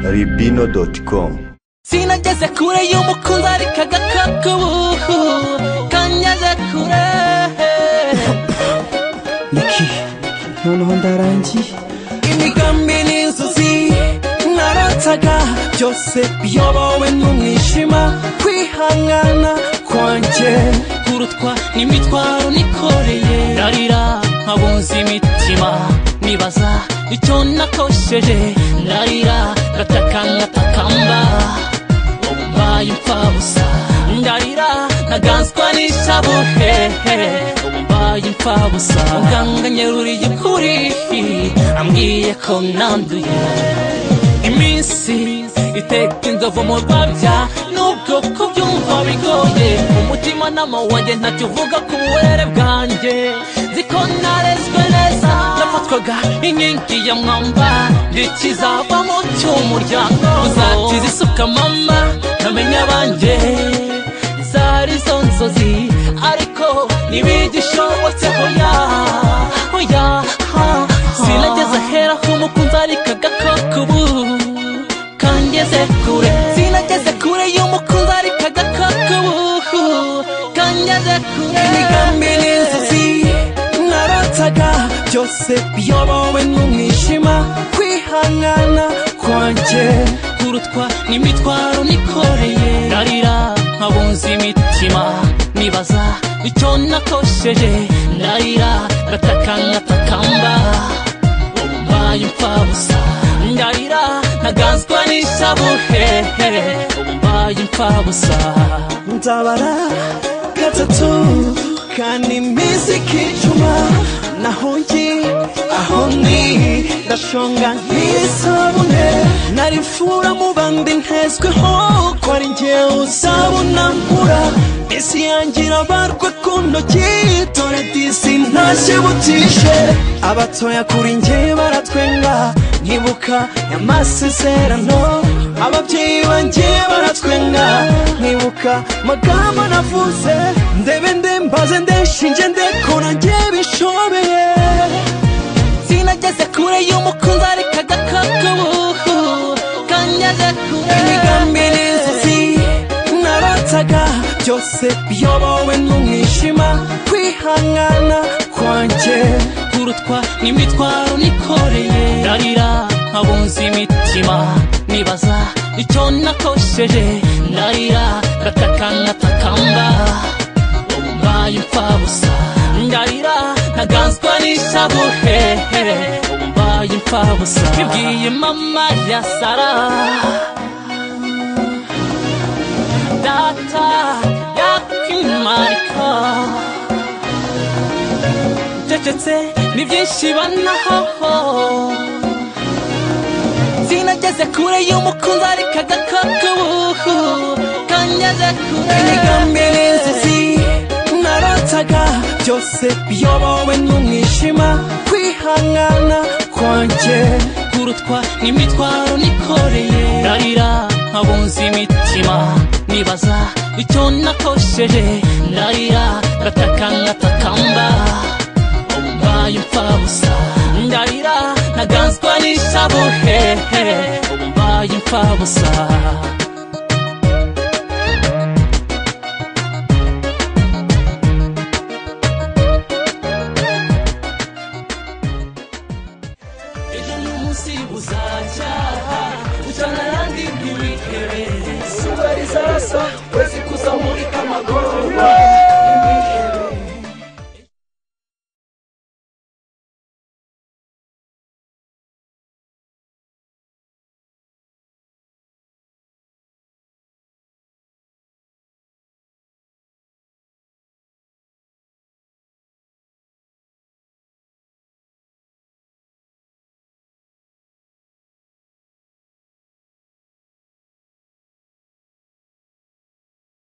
ribino.com. Sinageze kure y'umukunzi ariko agakakubuhu kanyaze kure Niki noneho ndarangiye imigambi n'inzozi narotaga byose biyobowe n'umwijima kwihangana kwanjye kurutwa n'imitwaro nikoreye ndarira nkabunza imitima nibaza icyo nakosheje ndarira ngatakamba umbaye impfabusa ndarira ntaganzwa n'ishabuhe umbaye impfabusa muganga nyeruriye ukuri ambwiye ko nanduye iminsi iteka inzovu mu rwabya nubwo kubyumva bigoye umutima n'amawanjye ntacyo uvuga ku burere bwanjye ziko narezwe neza nafatwaga inkingi ya mwamba ndikizavamo cy'umuryango uzakiza isuka mama ntamenya abanjye zari zo nzozi ariko ntibigishobotse hoya sinageze ahera h'umukunzi ariko agakakubu kangeze kure sinageze kure y'umukunzi ariko agakakubu kangeze kure imigambi n'inzozi narotaga byose biyobowe n'umwijima kwihangana kwanjye kurutwa n'imitwaro nikoreye ndarira nkabunza imitima nibaza icyo nakosheje ndarira ngatakamba umbaye impfabusa ndarira ntaganzwa n'ishabuhe umbaye impfabusa nzabara gatatu kandi iminsi ikicuma naho ngi aho ni ndashonga nk'isabune narifura mu bandi ntezweho ko ari njyewe uzabunambura isi yanjye irabarwa ku ntoki dore disi ntashibutishe abatoya kuri njye baratwenga nkibuka y'amasezerano ababyeyi banjye baratwenga nkibuka magambo navuze ndebe ndembaze ndeshinje ndekora njye bishobeye sinageze kure y'umukunzi ariko agakakubuhu kanyaze kure imigambi n'inzozi narotaga byose biyobowe n'umwijima kwihangana kwanjye kurutwa n'imitwaro nikoreye ndarira nkabunza imitima nibaza icyo nakosheje ndarira ngatakamba umbaye impfabusa ndarira ntaganzwa n'ishabuhe umbaye impfabusa ibwiye mama ya Sara data yakwimarika cecetse ni byinshi banaho sinageze kure y'umukunzi ariko agakakubuhu kanyaze kure imigambi n'inzozi narotaga byose biyobowe n'umwijima kwihangana kwanjye kurutwa n'imitwaro nikoreye ndarira nkabunza imitima nibaza icyo nakosheje ndarira ngatakamba umbaye impfabusa ndarira ntaganzwa n'ishabuhe umbaye impfabusa ejo n'umunsi uzacyaha ucana ayandi ntibihebe izuba rizarasa